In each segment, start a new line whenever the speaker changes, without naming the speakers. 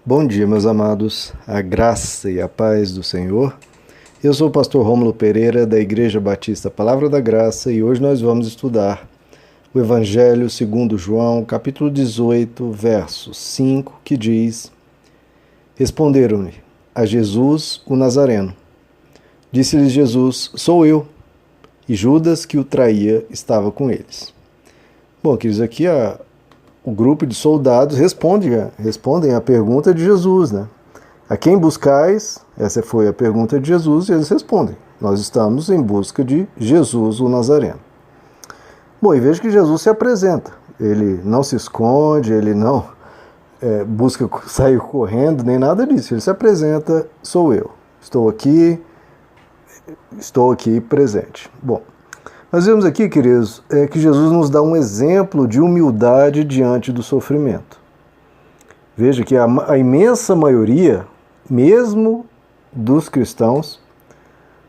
Bom dia, meus amados, a graça e a paz do Senhor. Eu sou o pastor Rômulo Pereira, da Igreja Batista Palavra da Graça, e hoje nós vamos estudar o Evangelho segundo João, capítulo 18, verso 5, que diz: Responderam-lhe a Jesus, o Nazareno. Disse-lhes Jesus: Sou eu. E Judas, que o traía, estava com eles. Bom, queridos, aqui o grupo de soldados respondem à pergunta de Jesus, né? A quem buscais? Essa foi a pergunta de Jesus e eles respondem: nós estamos em busca de Jesus, o Nazareno. Bom, e veja que Jesus se apresenta. Ele não se esconde, ele não busca sair correndo, nem nada disso. Ele se apresenta: sou eu, estou aqui presente. Bom, nós vemos aqui, queridos, que Jesus nos dá um exemplo de humildade diante do sofrimento. Veja que a imensa maioria, mesmo dos cristãos,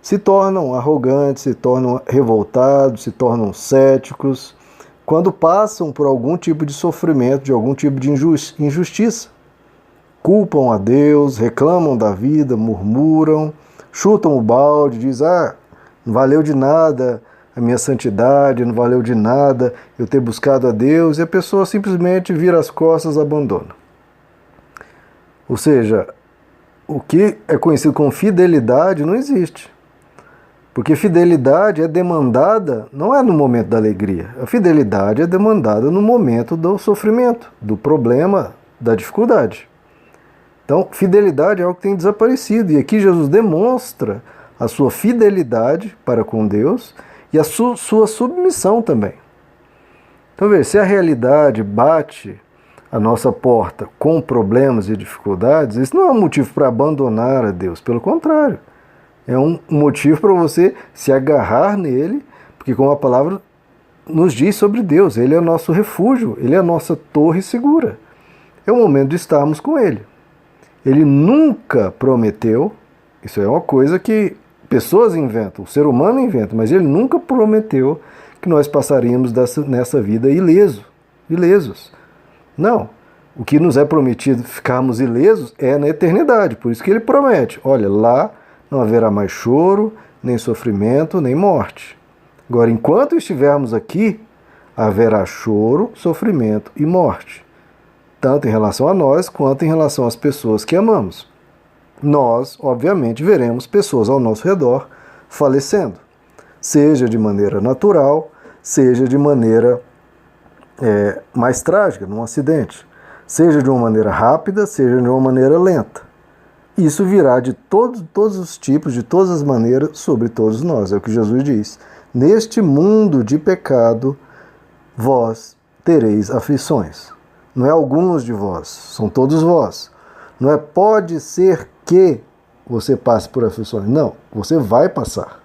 se tornam arrogantes, se tornam revoltados, se tornam céticos, quando passam por algum tipo de sofrimento, de algum tipo de injustiça. Culpam a Deus, reclamam da vida, murmuram, chutam o balde, dizem: não valeu de nada a minha santidade, não valeu de nada eu ter buscado a Deus, e a pessoa simplesmente vira as costas e abandona. Ou seja, o que é conhecido como fidelidade não existe. Porque fidelidade é demandada, não é no momento da alegria. A fidelidade é demandada no momento do sofrimento, do problema, da dificuldade. Então, fidelidade é algo que tem desaparecido. E aqui Jesus demonstra a sua fidelidade para com Deus e a sua submissão também. Então, veja, se a realidade bate a nossa porta com problemas e dificuldades, isso não é um motivo para abandonar a Deus. Pelo contrário, é um motivo para você se agarrar nele, porque como a palavra nos diz sobre Deus, Ele é o nosso refúgio, Ele é a nossa torre segura. É o momento de estarmos com Ele. Ele nunca prometeu, isso é uma coisa que pessoas inventam, o ser humano inventa, mas Ele nunca prometeu que nós passaríamos nessa vida ilesos. Não. O que nos é prometido ficarmos ilesos é na eternidade. Por isso que Ele promete: olha, lá não haverá mais choro, nem sofrimento, nem morte. Agora, enquanto estivermos aqui, haverá choro, sofrimento e morte. Tanto em relação a nós, quanto em relação às pessoas que amamos. Nós, obviamente, veremos pessoas ao nosso redor falecendo. Seja de maneira natural, seja de maneira mais trágica, num acidente. Seja de uma maneira rápida, seja de uma maneira lenta. Isso virá de todos os tipos, de todas as maneiras, sobre todos nós. É o que Jesus diz: neste mundo de pecado, vós tereis aflições. Não é alguns de vós, são todos vós. Não é pode ser que você passe por aflições. Não, você vai passar.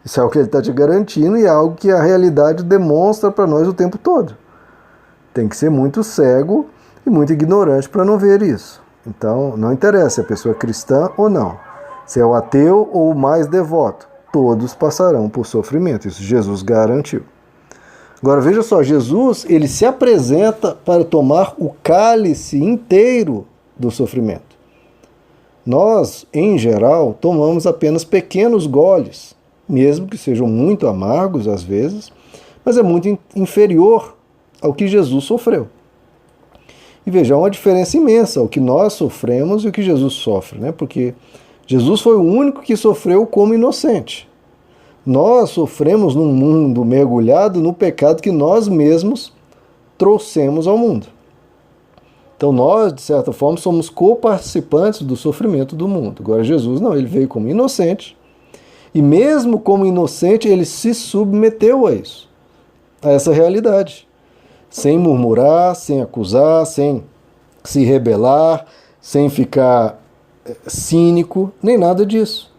Isso é o que Ele está te garantindo e é algo que a realidade demonstra para nós o tempo todo. Tem que ser muito cego e muito ignorante para não ver isso. Então, não interessa se a pessoa é cristã ou não, se é o ateu ou o mais devoto, todos passarão por sofrimento. Isso Jesus garantiu. Agora, veja só, Jesus, ele se apresenta para tomar o cálice inteiro do sofrimento. Nós, em geral, tomamos apenas pequenos goles, mesmo que sejam muito amargos às vezes, mas é muito inferior ao que Jesus sofreu. E veja, há uma diferença imensa ao que nós sofremos e o que Jesus sofre, né? Porque Jesus foi o único que sofreu como inocente. Nós sofremos num mundo mergulhado no pecado que nós mesmos trouxemos ao mundo. Então nós, de certa forma, somos coparticipantes do sofrimento do mundo. Agora Jesus não, ele veio como inocente. E mesmo como inocente, ele se submeteu a isso, a essa realidade. Sem murmurar, sem acusar, sem se rebelar, sem ficar cínico, nem nada disso.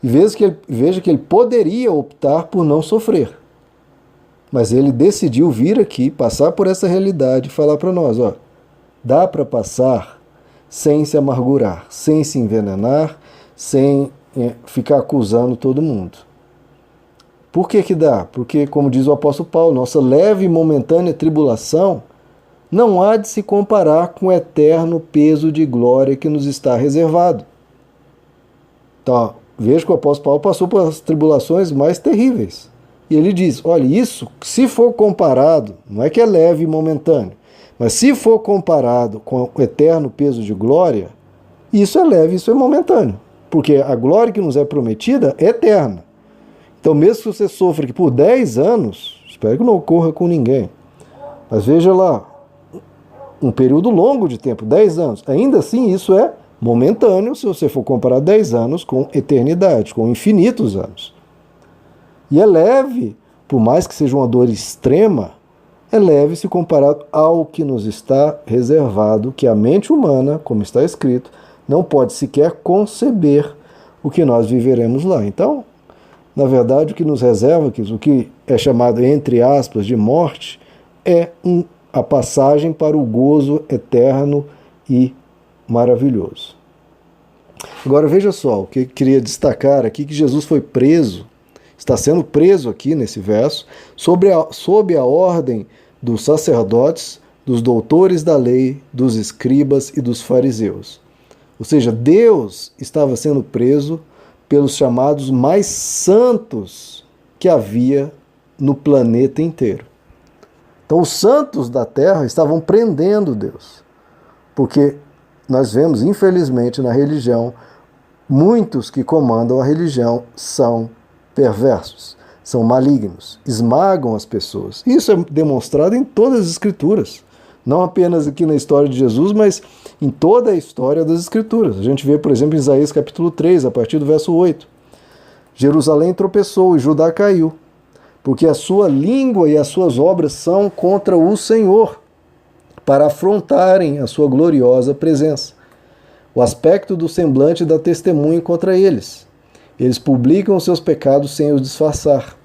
E veja que ele poderia optar por não sofrer. Mas ele decidiu vir aqui, passar por essa realidade e falar para nós: dá para passar sem se amargurar, sem se envenenar, sem ficar acusando todo mundo. Por que dá? Porque, como diz o apóstolo Paulo, nossa leve e momentânea tribulação não há de se comparar com o eterno peso de glória que nos está reservado. Então, veja que o apóstolo Paulo passou por as tribulações mais terríveis. E ele diz, olha, isso, se for comparado, não é que é leve e momentâneo, mas se for comparado com o eterno peso de glória, isso é leve, isso é momentâneo. Porque a glória que nos é prometida é eterna. Então, mesmo que você sofra aqui por 10 anos, espero que não ocorra com ninguém, mas veja lá, um período longo de tempo, 10 anos, ainda assim isso é momentâneo se você for comparar 10 anos com eternidade, com infinitos anos. E é leve, por mais que seja uma dor extrema, é leve se comparado ao que nos está reservado, que a mente humana, como está escrito, não pode sequer conceber o que nós viveremos lá. Então, na verdade, o que nos reserva, o que é chamado, entre aspas, de morte, é a passagem para o gozo eterno e maravilhoso. Agora veja só, o que eu queria destacar aqui, que Jesus foi preso, está sendo preso aqui nesse verso, sob a ordem dos sacerdotes, dos doutores da lei, dos escribas e dos fariseus. Ou seja, Deus estava sendo preso pelos chamados mais santos que havia no planeta inteiro. Então os santos da terra estavam prendendo Deus, porque nós vemos, infelizmente, na religião, muitos que comandam a religião são perversos, são malignos, esmagam as pessoas. Isso é demonstrado em todas as Escrituras, não apenas aqui na história de Jesus, mas em toda a história das Escrituras. A gente vê, por exemplo, em Isaías capítulo 3, a partir do verso 8. Jerusalém tropeçou e Judá caiu, porque a sua língua e as suas obras são contra o Senhor, para afrontarem a sua gloriosa presença. O aspecto do semblante dá testemunho contra eles. Eles publicam os seus pecados sem os disfarçar.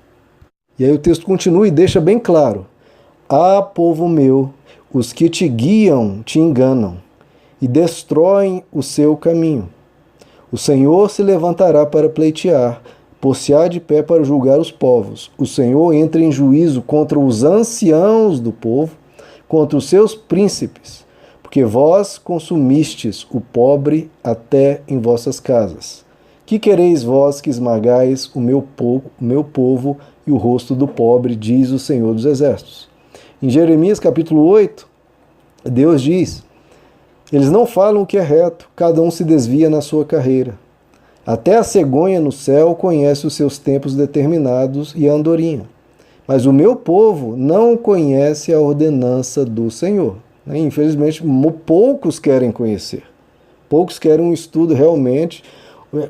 E aí o texto continua e deixa bem claro: ah, povo meu, os que te guiam te enganam e destroem o seu caminho. O Senhor se levantará para pleitear, pôr-se-á de pé para julgar os povos. O Senhor entra em juízo contra os anciãos do povo, contra os seus príncipes, porque vós consumistes o pobre até em vossas casas. Que quereis vós que esmagais o meu povo e o rosto do pobre, diz o Senhor dos Exércitos. Em Jeremias capítulo 8, Deus diz, eles não falam o que é reto, cada um se desvia na sua carreira. Até a cegonha no céu conhece os seus tempos determinados e a andorinha. Mas o meu povo não conhece a ordenança do Senhor. Infelizmente, poucos querem conhecer. Poucos querem um estudo realmente,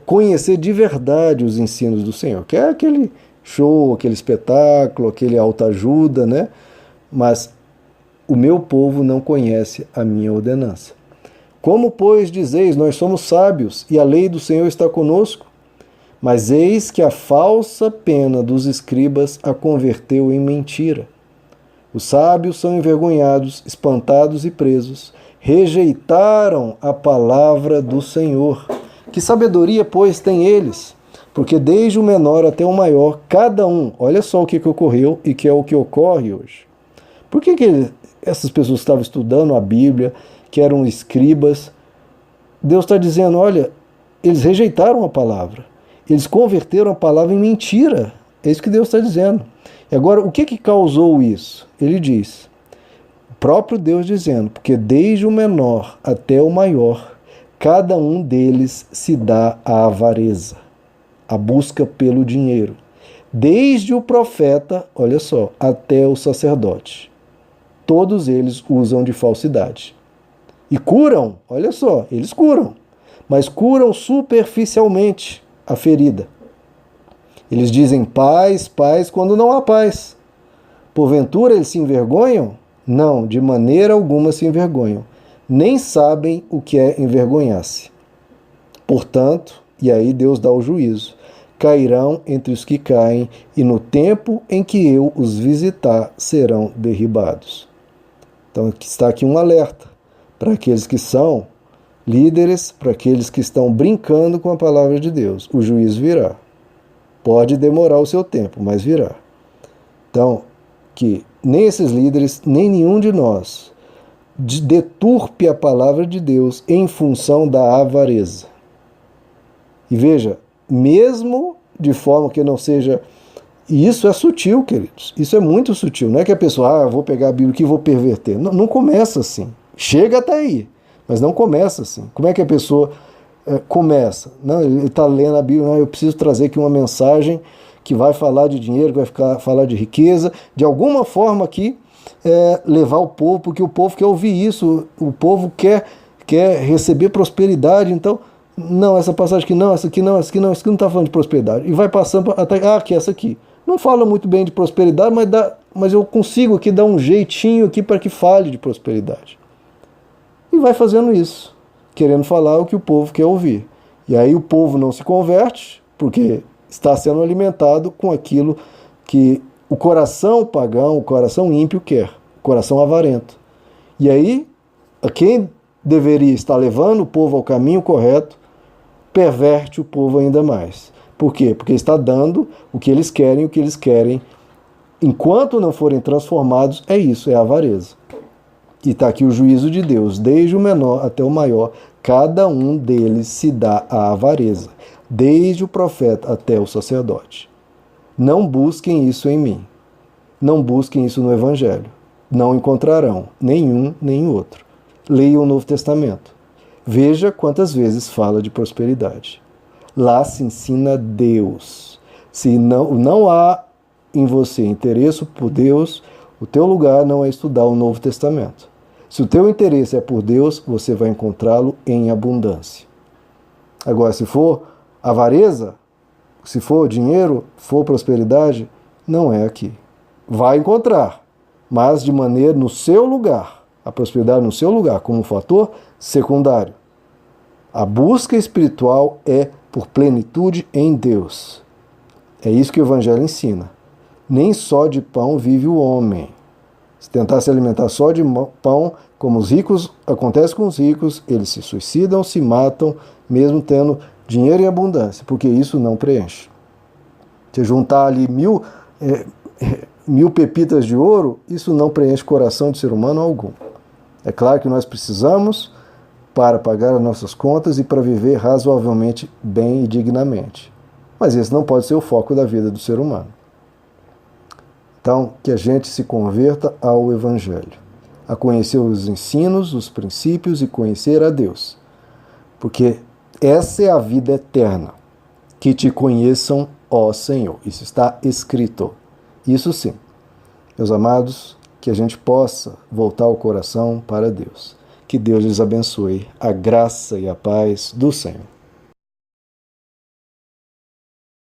conhecer de verdade os ensinos do Senhor. Quer aquele show, aquele espetáculo, aquele autoajuda, né? Mas o meu povo não conhece a minha ordenança. Como, pois, dizeis, nós somos sábios e a lei do Senhor está conosco? Mas eis que a falsa pena dos escribas a converteu em mentira. Os sábios são envergonhados, espantados e presos. Rejeitaram a palavra do Senhor. Que sabedoria, pois, têm eles? Porque desde o menor até o maior, cada um, olha só o que ocorreu e que é o que ocorre hoje. Por que essas pessoas estavam estudando a Bíblia, que eram escribas? Deus está dizendo, olha, eles rejeitaram a palavra. Eles converteram a palavra em mentira. É isso que Deus está dizendo. E agora, o que causou isso? Ele diz, o próprio Deus dizendo, porque desde o menor até o maior, cada um deles se dá à avareza, a busca pelo dinheiro. Desde o profeta, olha só, até o sacerdote. Todos eles usam de falsidade. E curam, olha só, eles curam, mas curam superficialmente a ferida. Eles dizem paz, paz, quando não há paz. Porventura eles se envergonham? Não, de maneira alguma se envergonham. Nem sabem o que é envergonhar-se. Portanto, e aí Deus dá o juízo, cairão entre os que caem, e no tempo em que eu os visitar, serão derribados. Então está aqui um alerta para aqueles que são líderes, para aqueles que estão brincando com a palavra de Deus. O juízo virá. Pode demorar o seu tempo, mas virá. Então, que nem esses líderes, nem nenhum de nós deturpe a palavra de Deus em função da avareza. E veja, mesmo de forma que não seja... E isso é sutil, queridos. Isso é muito sutil. Não é que a pessoa, vou pegar a Bíblia aqui e vou perverter. Não, não começa assim. Chega até aí, mas não começa assim. Como é que a pessoa começa? Não, ele está lendo a Bíblia, eu preciso trazer aqui uma mensagem que vai falar de dinheiro, que vai falar de riqueza, de alguma forma aqui, levar o povo, porque o povo quer ouvir isso, o povo quer receber prosperidade. Então, não, essa passagem aqui não, essa aqui não, essa aqui não, essa aqui não está falando de prosperidade. E vai passando até, aqui, essa aqui. Não fala muito bem de prosperidade, mas eu consigo aqui dar um jeitinho aqui para que fale de prosperidade. E vai fazendo isso, querendo falar o que o povo quer ouvir. E aí o povo não se converte, porque está sendo alimentado com aquilo que o coração pagão, o coração ímpio quer, o coração avarento. E aí, quem deveria estar levando o povo ao caminho correto, perverte o povo ainda mais. Por quê? Porque está dando o que eles querem, enquanto não forem transformados, é isso, é a avareza. E está aqui o juízo de Deus, desde o menor até o maior, cada um deles se dá à avareza, desde o profeta até o sacerdote. Não busquem isso em mim, não busquem isso no Evangelho, não encontrarão nenhum nem outro. Leiam o Novo Testamento, veja quantas vezes fala de prosperidade. Lá se ensina Deus. Se não há em você interesse por Deus, o teu lugar não é estudar o Novo Testamento. Se o teu interesse é por Deus, você vai encontrá-lo em abundância. Agora, se for avareza, se for dinheiro, for prosperidade, não é aqui. Vai encontrar, mas de maneira no seu lugar. A prosperidade no seu lugar, como um fator secundário. A busca espiritual é por plenitude em Deus. É isso que o Evangelho ensina. Nem só de pão vive o homem. Se tentar se alimentar só de pão, como os ricos, acontece com os ricos, eles se suicidam, se matam, mesmo tendo dinheiro em abundância, porque isso não preenche. Se juntar ali mil pepitas de ouro, isso não preenche o coração de ser humano algum. É claro que nós precisamos para pagar as nossas contas e para viver razoavelmente bem e dignamente. Mas esse não pode ser o foco da vida do ser humano. Então, que a gente se converta ao Evangelho, a conhecer os ensinos, os princípios e conhecer a Deus. Porque essa é a vida eterna, que te conheçam, ó Senhor. Isso está escrito. Isso sim. Meus amados, que a gente possa voltar o coração para Deus. Que Deus lhes abençoe. A graça e a paz do Senhor.